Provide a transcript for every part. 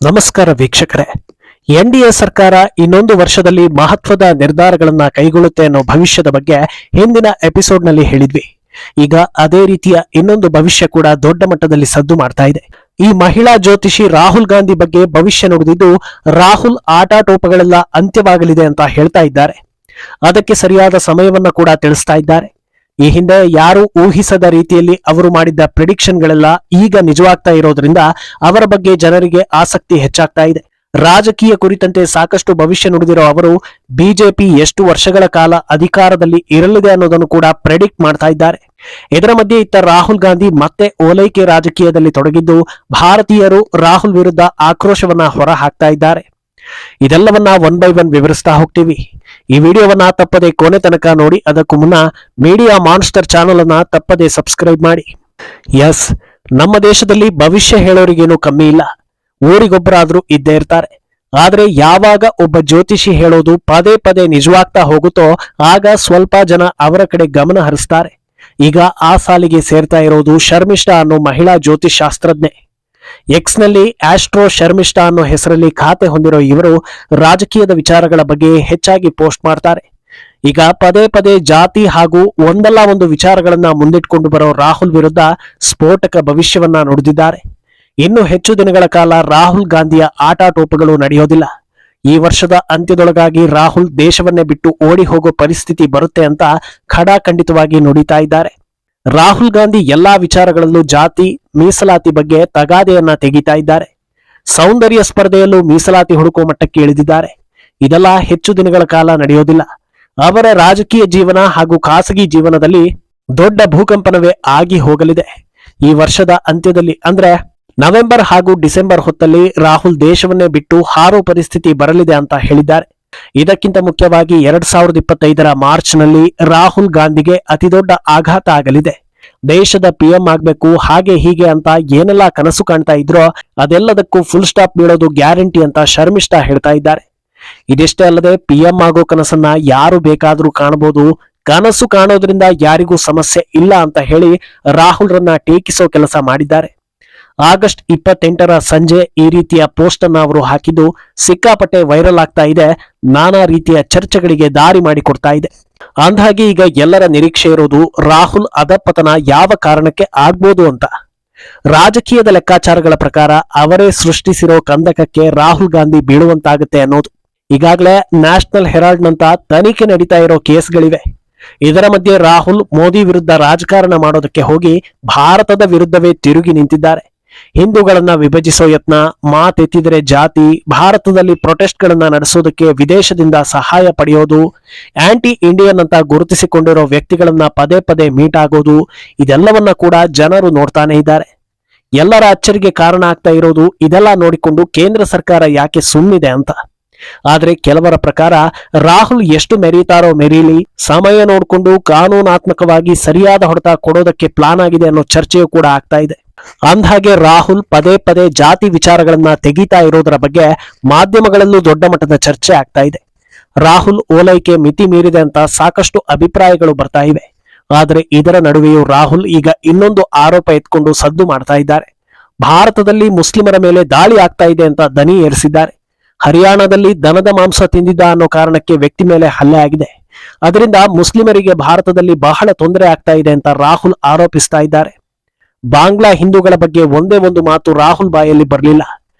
ನಮಸ್ಕಾರ ವೀಕ್ಷಕರೇ. ಎನ್ಡಿಎ ಸರ್ಕಾರ ಇನ್ನೊಂದು ವರ್ಷದಲ್ಲಿ ಮಹತ್ವದ ನಿರ್ಧಾರಗಳನ್ನ ಕೈಗೊಳ್ಳುತ್ತೆ ಅನ್ನೋ ಭವಿಷ್ಯದ ಬಗ್ಗೆ ಹಿಂದಿನ ಎಪಿಸೋಡ್ನಲ್ಲಿ ಹೇಳಿದ್ವಿ. ಈಗ ಅದೇ ರೀತಿಯ ಇನ್ನೊಂದು ಭವಿಷ್ಯ ಕೂಡ ದೊಡ್ಡ ಮಟ್ಟದಲ್ಲಿ ಸದ್ದು ಮಾಡ್ತಾ ಇದೆ. ಈ ಮಹಿಳಾ ಜ್ಯೋತಿಷಿ ರಾಹುಲ್ ಗಾಂಧಿ ಬಗ್ಗೆ ಭವಿಷ್ಯ ನುಡಿದಿದ್ದು, ರಾಹುಲ್ ಆಟಾಟೋಪಗಳೆಲ್ಲ ಅಂತ್ಯವಾಗಲಿದೆ ಅಂತ ಹೇಳ್ತಾ ಇದ್ದಾರೆ. ಅದಕ್ಕೆ ಸರಿಯಾದ ಸಮಯವನ್ನ ಕೂಡ ತಿಳಿಸ್ತಾ ಇದ್ದಾರೆ. ಈ ಹಿಂದೆ ಯಾರು ಊಹಿಸದ ರೀತಿಯಲ್ಲಿ ಅವರು ಮಾಡಿದ್ದ ಪ್ರಿಡಿಕ್ಷನ್ಗಳೆಲ್ಲ ಈಗ ನಿಜವಾಗ್ತಾ ಇರೋದ್ರಿಂದ ಅವರ ಬಗ್ಗೆ ಜನರಿಗೆ ಆಸಕ್ತಿ ಹೆಚ್ಚಾಗ್ತಾ ಇದೆ. ರಾಜಕೀಯ ಕುರಿತಂತೆ ಸಾಕಷ್ಟು ಭವಿಷ್ಯ ನುಡಿದಿರೋ ಅವರು ಬಿಜೆಪಿ ಎಷ್ಟು ವರ್ಷಗಳ ಕಾಲ ಅಧಿಕಾರದಲ್ಲಿ ಇರಲಿದೆ ಅನ್ನೋದನ್ನು ಕೂಡ ಪ್ರೆಡಿಕ್ಟ್ ಮಾಡ್ತಾ ಇದ್ದಾರೆ. ಇದರ ಮಧ್ಯೆ ಇತ್ತ ರಾಹುಲ್ ಗಾಂಧಿ ಮತ್ತೆ ಓಲೈಕೆ ರಾಜಕೀಯದಲ್ಲಿ ತೊಡಗಿದ್ದು, ಭಾರತೀಯರು ರಾಹುಲ್ ವಿರುದ್ಧ ಆಕ್ರೋಶವನ್ನ ಹೊರ ಹಾಕ್ತಾ ಇದ್ದಾರೆ. ಇದೆಲ್ಲವನ್ನ ಒನ್ ಬೈ ಒನ್ ವಿವರಿಸ್ತಾ ಹೋಗ್ತೀವಿ. ಈ ವಿಡಿಯೋವನ್ನ ತಪ್ಪದೆ ಕೊನೆ ತನಕ ನೋಡಿ. ಅದಕ್ಕೂ ಮುನ್ನ ಮೀಡಿಯಾ ಮಾನ್ಸ್ಟರ್ ಚಾನೆಲ್ ಅನ್ನ ತಪ್ಪದೆ ಸಬ್ಸ್ಕ್ರೈಬ್ ಮಾಡಿ. ಎಸ್, ನಮ್ಮ ದೇಶದಲ್ಲಿ ಭವಿಷ್ಯ ಹೇಳೋರಿಗೇನು ಕಮ್ಮಿ ಇಲ್ಲ, ಊರಿಗೊಬ್ಬರಾದ್ರೂ ಇದ್ದೇ ಇರ್ತಾರೆ. ಆದ್ರೆ ಯಾವಾಗ ಒಬ್ಬ ಜ್ಯೋತಿಷಿ ಹೇಳೋದು ಪದೇ ಪದೇ ನಿಜವಾಗ್ತಾ ಹೋಗುತ್ತೋ ಆಗ ಸ್ವಲ್ಪ ಜನ ಅವರ ಕಡೆ ಗಮನ ಹರಿಸ್ತಾರೆ. ಈಗ ಆ ಸಾಲಿಗೆ ಸೇರ್ತಾ ಇರೋದು ಶರ್ಮಿಷ್ಠಾ ಅನ್ನೋ ಮಹಿಳಾ ಜ್ಯೋತಿಷ್ ಶಾಸ್ತ್ರಜ್ಞೆ. ಎಕ್ಸ್ ನಲ್ಲಿ ಆಸ್ಟ್ರೋ ಶರ್ಮಿಷ್ಠಾ ಅನ್ನೋ ಹೆಸರಲ್ಲಿ ಖಾತೆ ಹೊಂದಿರೋ ಇವರು ರಾಜಕೀಯದ ವಿಚಾರಗಳ ಬಗ್ಗೆ ಹೆಚ್ಚಾಗಿ ಪೋಸ್ಟ್ ಮಾಡ್ತಾರೆ. ಈಗ ಪದೇ ಪದೇ ಜಾತಿ ಹಾಗೂ ಒಂದಲ್ಲ ಒಂದು ವಿಚಾರಗಳನ್ನ ಮುಂದಿಟ್ಕೊಂಡು ಬರೋ ರಾಹುಲ್ ವಿರುದ್ಧ ಸ್ಫೋಟಕ ಭವಿಷ್ಯವನ್ನ ನುಡಿದಿದ್ದಾರೆ. ಇನ್ನು ಹೆಚ್ಚು ದಿನಗಳ ಕಾಲ ರಾಹುಲ್ ಗಾಂಧಿಯ ಆಟಾಟೋಪಗಳು ನಡೆಯೋದಿಲ್ಲ. ಈ ವರ್ಷದ ಅಂತ್ಯದೊಳಗಾಗಿ ರಾಹುಲ್ ದೇಶವನ್ನೇ ಬಿಟ್ಟು ಓಡಿ ಹೋಗೋ ಪರಿಸ್ಥಿತಿ ಬರುತ್ತೆ ಅಂತ ಖಡಾಖಂಡಿತವಾಗಿ ನುಡಿತಾ ಇದ್ದಾರೆ. ರಾಹುಲ್ ಗಾಂಧಿ ಎಲ್ಲಾ ವಿಚಾರಗಳಲ್ಲೂ ಜಾತಿ ಮೀಸಲಾತಿ ಬಗ್ಗೆ ತಗಾದೆಯನ್ನ ತೆಗಿತಾ ಇದ್ದಾರೆ. ಸೌಂದರ್ಯ ಸ್ಪರ್ಧೆಯಲ್ಲೂ ಮೀಸಲಾತಿ ಹುಡುಕುವ ಮಟ್ಟಕ್ಕೆ ಇಳಿದಿದ್ದಾರೆ. ಇದೆಲ್ಲ ಹೆಚ್ಚು ದಿನಗಳ ಕಾಲ ನಡೆಯೋದಿಲ್ಲ. ಅವರ ರಾಜಕೀಯ ಜೀವನ ಹಾಗೂ ಖಾಸಗಿ ಜೀವನದಲ್ಲಿ ದೊಡ್ಡ ಭೂಕಂಪನವೇ ಆಗಿ ಹೋಗಲಿದೆ. ಈ ವರ್ಷದ ಅಂತ್ಯದಲ್ಲಿ ಅಂದ್ರೆ ನವೆಂಬರ್ ಹಾಗೂ ಡಿಸೆಂಬರ್ ಹೊತ್ತಲ್ಲಿ ರಾಹುಲ್ ದೇಶವನ್ನೇ ಬಿಟ್ಟು ಹಾರೋ ಪರಿಸ್ಥಿತಿ ಬರಲಿದೆ ಅಂತ ಹೇಳಿದ್ದಾರೆ. ಇದಕ್ಕಿಂತ ಮುಖ್ಯವಾಗಿ 2025 ಮಾರ್ಚ್ ನಲ್ಲಿ ರಾಹುಲ್ ಗಾಂಧಿಗೆ ಅತಿದೊಡ್ಡ ಆಘಾತ ಆಗಲಿದೆ. ದೇಶದ ಪಿಎಂ ಆಗ್ಬೇಕು ಹಾಗೆ ಹೀಗೆ ಅಂತ ಏನೆಲ್ಲ ಕನಸು ಕಾಣ್ತಾ ಇದ್ರೋ ಅದೆಲ್ಲದಕ್ಕೂ ಫುಲ್ ಸ್ಟಾಪ್ ಬೀಳೋದು ಗ್ಯಾರಂಟಿ ಅಂತ ಶರ್ಮಿಷ್ಠಾ ಹೇಳ್ತಾ ಇದ್ದಾರೆ. ಇದಿಷ್ಟೇ ಅಲ್ಲದೆ ಪಿಎಂ ಆಗೋ ಕನಸನ್ನ ಯಾರು ಬೇಕಾದ್ರೂ ಕಾಣಬಹುದು, ಕನಸು ಕಾಣೋದ್ರಿಂದ ಯಾರಿಗೂ ಸಮಸ್ಯೆ ಇಲ್ಲ ಅಂತ ಹೇಳಿ ರಾಹುಲ್ ರನ್ನ ಟೀಕಿಸೋ ಕೆಲಸ ಮಾಡಿದ್ದಾರೆ. ಆಗಸ್ಟ್ 28 ಸಂಜೆ ಈ ರೀತಿಯ ಪೋಸ್ಟ್ ಅನ್ನ ಅವರು ಹಾಕಿದ್ದು ಸಿಕ್ಕಾಪಟ್ಟೆ ವೈರಲ್ ಆಗ್ತಾ ಇದೆ. ನಾನಾ ರೀತಿಯ ಚರ್ಚೆಗಳಿಗೆ ದಾರಿ ಮಾಡಿಕೊಡ್ತಾ ಇದೆ. ಅಂದಾಗೆ ಈಗ ಎಲ್ಲರ ನಿರೀಕ್ಷೆ ಇರೋದು ರಾಹುಲ್ ಅಧಪತನ ಯಾವ ಕಾರಣಕ್ಕೆ ಆಗ್ಬೋದು ಅಂತ. ರಾಜಕೀಯದ ಲೆಕ್ಕಾಚಾರಗಳ ಪ್ರಕಾರ ಅವರೇ ಸೃಷ್ಟಿಸಿರೋ ಕಂದಕಕ್ಕೆ ರಾಹುಲ್ ಗಾಂಧಿ ಬೀಳುವಂತಾಗುತ್ತೆ ಅನ್ನೋದು. ಈಗಾಗಲೇ ನ್ಯಾಷನಲ್ ಹೆರಾಲ್ಡ್ ನಂತ ತನಿಖೆ ನಡೀತಾ ಇರೋ ಕೇಸ್ಗಳಿವೆ. ಇದರ ಮಧ್ಯೆ ರಾಹುಲ್ ಮೋದಿ ವಿರುದ್ಧ ರಾಜಕಾರಣ ಮಾಡೋದಕ್ಕೆ ಹೋಗಿ ಭಾರತದ ವಿರುದ್ಧವೇ ತಿರುಗಿ ನಿಂತಿದ್ದಾರೆ. ಹಿಂದೂಗಳನ್ನ ವಿಭಜಿಸೋ ಯತ್ನ, ಮಾತೆತ್ತಿದರೆ ಜಾತಿ, ಭಾರತದಲ್ಲಿ ಪ್ರೊಟೆಸ್ಟ್ ಗಳನ್ನ ನಡೆಸೋದಕ್ಕೆ ವಿದೇಶದಿಂದ ಸಹಾಯ ಪಡೆಯೋದು, ಆಂಟಿ ಇಂಡಿಯನ್ ಅಂತ ಗುರುತಿಸಿಕೊಂಡಿರೋ ವ್ಯಕ್ತಿಗಳನ್ನ ಪದೇ ಪದೇ ಮೀಟ್ ಆಗೋದು, ಇದೆಲ್ಲವನ್ನ ಕೂಡ ಜನರು ನೋಡ್ತಾನೆ ಇದ್ದಾರೆ. ಎಲ್ಲರ ಅಚ್ಚರಿಗೆ ಕಾರಣ ಆಗ್ತಾ ಇರೋದು ಇದೆಲ್ಲ ನೋಡಿಕೊಂಡು ಕೇಂದ್ರ ಸರ್ಕಾರ ಯಾಕೆ ಸುಮ್ಮನಿದೆ ಅಂತ. ಆದ್ರೆ ಕೆಲವರ ಪ್ರಕಾರ ರಾಹುಲ್ ಎಷ್ಟು ಮೆರೀತಾರೋ ಮೆರೀಲಿ, ಸಮಯ ನೋಡಿಕೊಂಡು ಕಾನೂನಾತ್ಮಕವಾಗಿ ಸರಿಯಾದ ಹೊಡೆತ ಕೊಡೋದಕ್ಕೆ ಪ್ಲಾನ್ ಆಗಿದೆ ಅನ್ನೋ ಚರ್ಚೆಯೂ ಕೂಡ ಆಗ್ತಾ ಇದೆ. ಅಂದ್ಹಾಗೆ ರಾಹುಲ್ ಪದೇ ಪದೇ ಜಾತಿ ವಿಚಾರಗಳನ್ನ ತೆಗೀತಾ ಇರೋದರ ಬಗ್ಗೆ ಮಾಧ್ಯಮಗಳಲ್ಲೂ ದೊಡ್ಡ ಮಟ್ಟದ ಚರ್ಚೆ ಆಗ್ತಾ ಇದೆ. ರಾಹುಲ್ ಓಲೈಕೆ ಮಿತಿ ಮೀರಿದೆ ಅಂತ ಸಾಕಷ್ಟು ಅಭಿಪ್ರಾಯಗಳು ಬರ್ತಾ ಇವೆ. ಆದ್ರೆ ಇದರ ನಡುವೆಯೂ ರಾಹುಲ್ ಈಗ ಇನ್ನೊಂದು ಆರೋಪ ಎತ್ಕೊಂಡು ಸದ್ದು ಮಾಡ್ತಾ ಇದ್ದಾರೆ. ಭಾರತದಲ್ಲಿ ಮುಸ್ಲಿಮರ ಮೇಲೆ ದಾಳಿ ಆಗ್ತಾ ಇದೆ ಅಂತ ದನಿ ಏರಿಸಿದ್ದಾರೆ. ಹರಿಯಾಣದಲ್ಲಿ ದನದ ಮಾಂಸ ತಿಂದಿದ್ದ ಅನ್ನೋ ಕಾರಣಕ್ಕೆ ವ್ಯಕ್ತಿ ಮೇಲೆ ಹಲ್ಲೆ ಆಗಿದೆ. ಅದರಿಂದ ಮುಸ್ಲಿಮರಿಗೆ ಭಾರತದಲ್ಲಿ ಬಹಳ ತೊಂದರೆ ಆಗ್ತಾ ಇದೆ ಅಂತ ರಾಹುಲ್ ಆರೋಪಿಸ್ತಾ ಇದ್ದಾರೆ. ಬಾಂಗ್ಲಾ ಹಿಂದೂಗಳ ಬಗ್ಗೆ ಒಂದೇ ಒಂದು ಮಾತು ರಾಹುಲ್ ಬಾಯಲ್ಲಿ ಬರಲಿಲ್ಲ.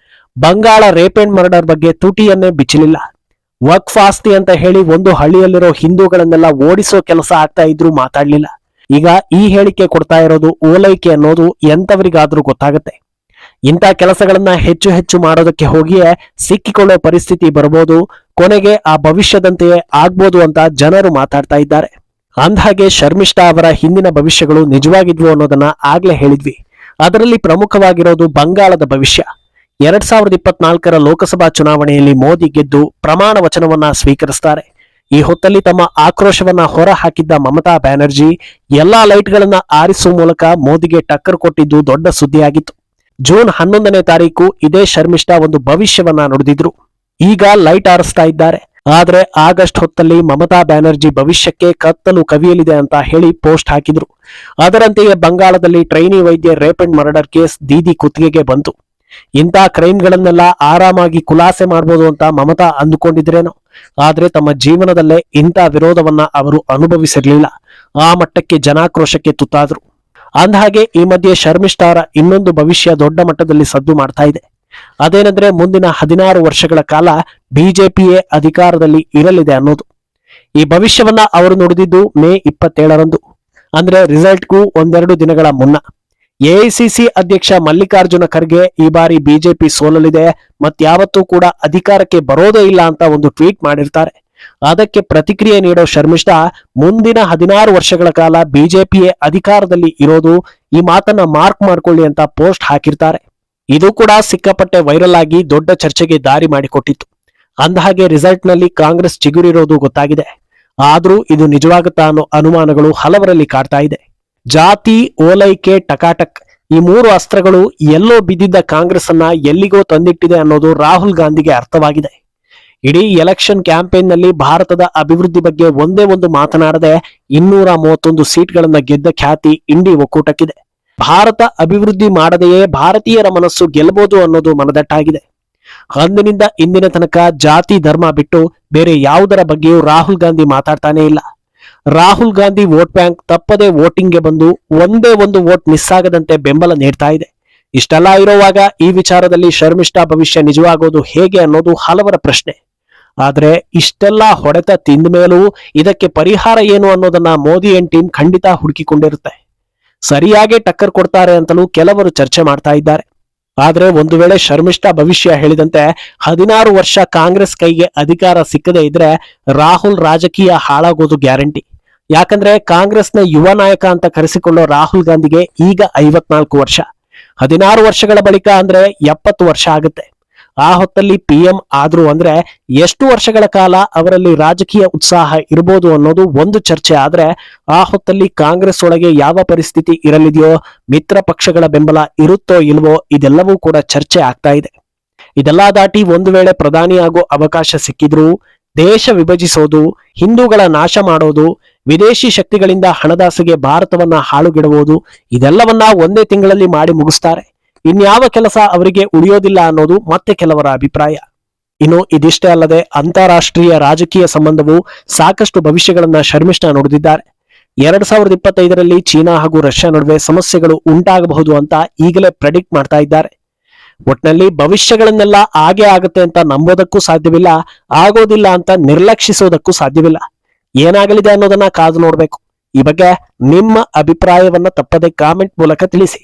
ಬಂಗಾಳ ರೇಪ್ ಅಂಡ್ ಮರ್ಡರ್ ಬಗ್ಗೆ ತುಟಿಯನ್ನೇ ಬಿಚ್ಚಲಿಲ್ಲ. ವಕ್ಫ್ ಆಸ್ತಿ ಅಂತ ಹೇಳಿ ಒಂದು ಹಳ್ಳಿಯಲ್ಲಿರೋ ಹಿಂದೂಗಳನ್ನೆಲ್ಲ ಓಡಿಸೋ ಕೆಲಸ ಆಗ್ತಾ ಇದ್ರೂ ಮಾತಾಡ್ಲಿಲ್ಲ. ಈಗ ಈ ಹೇಳಿಕೆ ಕೊಡ್ತಾ ಇರೋದು ಓಲೈಕೆ ಅನ್ನೋದು ಎಂತವರಿಗಾದ್ರೂ ಗೊತ್ತಾಗತ್ತೆ. ಇಂಥ ಕೆಲಸಗಳನ್ನ ಹೆಚ್ಚು ಹೆಚ್ಚು ಮಾಡೋದಕ್ಕೆ ಹೋಗಿಯೇ ಸಿಕ್ಕಿಕೊಳ್ಳೋ ಪರಿಸ್ಥಿತಿ ಬರಬಹುದು. ಕೊನೆಗೆ ಆ ಭವಿಷ್ಯದಂತೆಯೇ ಆಗ್ಬೋದು ಅಂತ ಜನರು ಮಾತಾಡ್ತಾ ಇದ್ದಾರೆ. ಅಂದ್ಹಾಗೆ ಶರ್ಮಿಷ್ಠಾ ಅವರ ಹಿಂದಿನ ಭವಿಷ್ಯಗಳು ನಿಜವಾಗಿದ್ವು ಅನ್ನೋದನ್ನ ಆಗ್ಲೇ ಹೇಳಿದ್ವಿ. ಅದರಲ್ಲಿ ಪ್ರಮುಖವಾಗಿರೋದು ಬಂಗಾಳದ ಭವಿಷ್ಯ. 2024 ಲೋಕಸಭಾ ಚುನಾವಣೆಯಲ್ಲಿ ಮೋದಿ ಗೆದ್ದು ಪ್ರಮಾಣ ವಚನವನ್ನ ಸ್ವೀಕರಿಸ್ತಾರೆ. ಈ ಹೊತ್ತಲ್ಲಿ ತಮ್ಮ ಆಕ್ರೋಶವನ್ನ ಹೊರ ಹಾಕಿದ್ದ ಮಮತಾ ಬ್ಯಾನರ್ಜಿ ಎಲ್ಲಾ ಲೈಟ್ಗಳನ್ನ ಆರಿಸುವ ಮೂಲಕ ಮೋದಿಗೆ ಟಕ್ಕರ್ ಕೊಟ್ಟಿದ್ದು ದೊಡ್ಡ ಸುದ್ದಿಯಾಗಿತ್ತು. ಜೂನ್ 11ನೇ ತಾರೀಕು ಇದೇ ಶರ್ಮಿಷ್ಠಾ ಒಂದು ಭವಿಷ್ಯವನ್ನ ನುಡಿದಿದ್ರು. ಈಗ ಲೈಟ್ ಆರಿಸ್ತಾ ಇದ್ದಾರೆ. ಆದ್ರೆ ಆಗಸ್ಟ್ ಹೊತ್ತಲ್ಲಿ ಮಮತಾ ಬ್ಯಾನರ್ಜಿ ಭವಿಷ್ಯಕ್ಕೆ ಕತ್ತಲು ಕವಿಯಲಿದೆ ಅಂತ ಹೇಳಿ ಪೋಸ್ಟ್ ಹಾಕಿದ್ರು. ಅದರಂತೆಯೇ ಬಂಗಾಳದಲ್ಲಿ ಟ್ರೈನಿ ವೈದ್ಯ rape and murder case Didi ಕುತ್ತಿಗೆಗೆ ಬಂತು. ಇಂಥ ಕ್ರೈಮ್ಗಳನ್ನೆಲ್ಲ ಆರಾಮಾಗಿ ಖುಲಾಸೆ ಮಾಡ್ಬೋದು ಅಂತ ಮಮತಾ ಅಂದುಕೊಂಡಿದ್ರೇನೋ, ಆದ್ರೆ ತಮ್ಮ ಜೀವನದಲ್ಲೇ ಇಂಥ ವಿರೋಧವನ್ನ ಅವರು ಅನುಭವಿಸಿರ್ಲಿಲ್ಲ. ಆ ಮಟ್ಟಕ್ಕೆ ಜನಾಕ್ರೋಶಕ್ಕೆ ತುತ್ತಾದ್ರು. ಅಂದಹಾಗೆ ಈ ಮಧ್ಯೆ ಶರ್ಮಿಷ್ಠಾರ ಇನ್ನೊಂದು ಭವಿಷ್ಯ ದೊಡ್ಡ ಮಟ್ಟದಲ್ಲಿ ಸದ್ದು ಮಾಡ್ತಾ ಇದೆ. ಅದೇನೆಂದ್ರೆ ಮುಂದಿನ 16 ವರ್ಷಗಳ ಕಾಲ ಬಿಜೆಪಿಯೇ ಅಧಿಕಾರದಲ್ಲಿ ಇರಲಿದೆ ಅನ್ನೋದು. ಈ ಭವಿಷ್ಯವನ್ನ ಅವರು ನುಡಿದಿದ್ದು ಮೇ 27ರಂದು, ಅಂದ್ರೆ ರಿಸಲ್ಟ್ಗೂ ಒಂದೆರಡು ದಿನಗಳ ಮುನ್ನ. ಎಐಸಿಸಿ ಅಧ್ಯಕ್ಷ ಮಲ್ಲಿಕಾರ್ಜುನ ಖರ್ಗೆ ಈ ಬಾರಿ ಬಿಜೆಪಿ ಸೋಲಲಿದೆ, ಮತ್ಯಾವತ್ತೂ ಕೂಡ ಅಧಿಕಾರಕ್ಕೆ ಬರೋದೇ ಇಲ್ಲ ಅಂತ ಒಂದು ಟ್ವೀಟ್ ಮಾಡಿರ್ತಾರೆ. ಅದಕ್ಕೆ ಪ್ರತಿಕ್ರಿಯೆ ನೀಡೋ ಶರ್ಮಿಷ್ಠಾ ಮುಂದಿನ 16 ವರ್ಷಗಳ ಕಾಲ ಬಿಜೆಪಿಯೇ ಅಧಿಕಾರದಲ್ಲಿ ಇರೋದು, ಈ ಮಾತನ್ನ ಮಾರ್ಕ್ ಮಾಡ್ಕೊಳ್ಳಿ ಅಂತ ಪೋಸ್ಟ್ ಹಾಕಿರ್ತಾರೆ. ಇದು ಕೂಡ ಸಿಕ್ಕಾಪಟ್ಟೆ ವೈರಲ್ ಆಗಿ ದೊಡ್ಡ ಚರ್ಚೆಗೆ ದಾರಿ ಮಾಡಿಕೊಟ್ಟಿತ್ತು. ಅಂದಹಾಗೆ ರಿಸಲ್ಟ್ ನಲ್ಲಿ ಕಾಂಗ್ರೆಸ್ ಚಿಗುರಿರೋದು ಗೊತ್ತಾಗಿದೆ. ಆದ್ರೂ ಇದು ನಿಜವಾಗುತ್ತಾ ಅನ್ನೋ ಅನುಮಾನಗಳು ಹಲವರಲ್ಲಿ ಕಾಡ್ತಾ ಇದೆ. ಜಾತಿ, ಓಲೈಕೆ, ಟಕಾಟಕ್ ಈ 3 ಅಸ್ತ್ರಗಳು ಎಲ್ಲೋ ಬಿದ್ದಿದ್ದ ಕಾಂಗ್ರೆಸ್ ಅನ್ನ ಎಲ್ಲಿಗೋ ತಂದಿಟ್ಟಿದೆ ಅನ್ನೋದು ರಾಹುಲ್ ಗಾಂಧಿಗೆ ಅರ್ಥವಾಗಿದೆ. ಇಡೀ ಎಲೆಕ್ಷನ್ ಕ್ಯಾಂಪೇನ್ ನಲ್ಲಿ ಭಾರತದ ಅಭಿವೃದ್ಧಿ ಬಗ್ಗೆ ಒಂದೇ ಒಂದು ಮಾತನಾಡದೆ 231 ಸೀಟ್ಗಳನ್ನ ಗೆದ್ದ ಖ್ಯಾತಿ ಇಂಡಿ ಒಕ್ಕೂಟಕ್ಕಿದೆ. ಭಾರತ ಅಭಿವೃದ್ಧಿ ಮಾಡದೆಯೇ ಭಾರತೀಯರ ಮನಸ್ಸು ಗೆಲ್ಲಬಹುದು ಅನ್ನೋದು ಮನದಟ್ಟಾಗಿದೆ. ಅಂದಿನಿಂದ ಇಂದಿನ ತನಕ ಜಾತಿ, ಧರ್ಮ ಬಿಟ್ಟು ಬೇರೆ ಯಾವುದರ ಬಗ್ಗೆಯೂ ರಾಹುಲ್ ಗಾಂಧಿ ಮಾತಾಡ್ತಾನೆ ಇಲ್ಲ. ರಾಹುಲ್ ಗಾಂಧಿ ವೋಟ್ ಬ್ಯಾಂಕ್ ತಪ್ಪದೆ ವೋಟಿಂಗ್ಗೆ ಬಂದು ಒಂದೇ ಒಂದು ವೋಟ್ ಮಿಸ್ ಆಗದಂತೆ ಬೆಂಬಲ ನೀಡ್ತಾ ಇದೆ. ಇಷ್ಟೆಲ್ಲ ಇರುವಾಗ ಈ ವಿಚಾರದಲ್ಲಿ ಶರ್ಮಿಷ್ಠಾ ಭವಿಷ್ಯ ನಿಜವಾಗೋದು ಹೇಗೆ ಅನ್ನೋದು ಹಲವರ ಪ್ರಶ್ನೆ. ಆದ್ರೆ ಇಷ್ಟೆಲ್ಲ ಹೊಡೆತ ತಿಂದ ಮೇಲೂ ಇದಕ್ಕೆ ಪರಿಹಾರ ಏನು ಅನ್ನೋದನ್ನ ಮೋದಿ ಅಂಡ್ ಟೀಮ್ ಖಂಡಿತ ಹುಡುಕಿಕೊಂಡಿರುತ್ತೆ. ಸರಿಯಾಗಿ ಟಕ್ಕರ್ ಕೊಡ್ತಾರೆ ಅಂತಲೂ ಕೆಲವರು ಚರ್ಚೆ ಮಾಡ್ತಾ ಇದ್ದಾರೆ. ಆದ್ರೆ ಒಂದು ವೇಳೆ ಶರ್ಮಿಷ್ಠಾ ಭವಿಷ್ಯ ಹೇಳಿದಂತೆ 16 ವರ್ಷ ಕಾಂಗ್ರೆಸ್ ಕೈಗೆ ಅಧಿಕಾರ ಸಿಕ್ಕದೇ ಇದ್ರೆ ರಾಹುಲ್ ರಾಜಕೀಯ ಹಾಳಾಗೋದು ಗ್ಯಾರಂಟಿ. ಯಾಕಂದ್ರೆ ಕಾಂಗ್ರೆಸ್ನ ಯುವ ನಾಯಕ ಅಂತ ಕರೆಸಿಕೊಳ್ಳೋ ರಾಹುಲ್ ಗಾಂಧಿಗೆ ಈಗ 54 ವರ್ಷ. 16 ವರ್ಷಗಳ ಬಳಿಕ ಅಂದ್ರೆ 70 ವರ್ಷ ಆಗುತ್ತೆ. ಆ ಹೊತ್ತಲ್ಲಿ PM ಆದ್ರು ಅಂದ್ರೆ ಎಷ್ಟು ವರ್ಷಗಳ ಕಾಲ ಅವರಲ್ಲಿ ರಾಜಕೀಯ ಉತ್ಸಾಹ ಇರಬಹುದು ಅನ್ನೋದು ಒಂದು ಚರ್ಚೆ. ಆದ್ರೆ ಆ ಹೊತ್ತಲ್ಲಿ ಕಾಂಗ್ರೆಸ್ ಒಳಗೆ ಯಾವ ಪರಿಸ್ಥಿತಿ ಇರಲಿದೆಯೋ, ಮಿತ್ರ ಪಕ್ಷಗಳ ಬೆಂಬಲ ಇರುತ್ತೋ ಇಲ್ವೋ, ಇದೆಲ್ಲವೂ ಕೂಡ ಚರ್ಚೆ ಆಗ್ತಾ ಇದೆ. ಇದೆಲ್ಲ ದಾಟಿ ಒಂದು ವೇಳೆ ಪ್ರಧಾನಿ ಆಗೋ ಅವಕಾಶ ಸಿಕ್ಕಿದ್ರು ದೇಶ ವಿಭಜಿಸೋದು, ಹಿಂದೂಗಳ ನಾಶ ಮಾಡೋದು, ವಿದೇಶಿ ಶಕ್ತಿಗಳಿಂದ ಹಣದಾಸೆಗೆ ಭಾರತವನ್ನ ಹಾಳುಗೆಡುವುದು, ಇದೆಲ್ಲವನ್ನ ಒಂದೇ ತಿಂಗಳಲ್ಲಿ ಮಾಡಿ ಮುಗಿಸ್ತಾರೆ. ಇನ್ಯಾವ ಕೆಲಸ ಅವರಿಗೆ ಉಳಿಯೋದಿಲ್ಲ ಅನ್ನೋದು ಮತ್ತೆ ಕೆಲವರ ಅಭಿಪ್ರಾಯ. ಇನ್ನು ಇದಿಷ್ಟೇ ಅಲ್ಲದೆ ಅಂತಾರಾಷ್ಟ್ರೀಯ ರಾಜಕೀಯ ಸಂಬಂಧವು ಸಾಕಷ್ಟು ಭವಿಷ್ಯಗಳನ್ನ ಶರ್ಮಿಷ್ಠಾ ನುಡಿದಿದ್ದಾರೆ. 2025ರಲ್ಲಿ ಚೀನಾ ಹಾಗೂ ರಷ್ಯಾ ನಡುವೆ ಸಮಸ್ಯೆಗಳು ಉಂಟಾಗಬಹುದು ಅಂತ ಈಗಲೇ ಪ್ರೆಡಿಕ್ಟ್ ಮಾಡ್ತಾ ಇದ್ದಾರೆ. ಒಟ್ನಲ್ಲಿ ಭವಿಷ್ಯಗಳನ್ನೆಲ್ಲ ಆಗೇ ಆಗುತ್ತೆ ಅಂತ ನಂಬೋದಕ್ಕೂ ಸಾಧ್ಯವಿಲ್ಲ, ಆಗೋದಿಲ್ಲ ಅಂತ ನಿರ್ಲಕ್ಷಿಸೋದಕ್ಕೂ ಸಾಧ್ಯವಿಲ್ಲ. ಏನಾಗಲಿದೆ ಅನ್ನೋದನ್ನ ಕಾದು ನೋಡ್ಬೇಕು. ಈ ಬಗ್ಗೆ ನಿಮ್ಮ ಅಭಿಪ್ರಾಯವನ್ನ ತಪ್ಪದೆ ಕಾಮೆಂಟ್ ಮೂಲಕ ತಿಳಿಸಿ.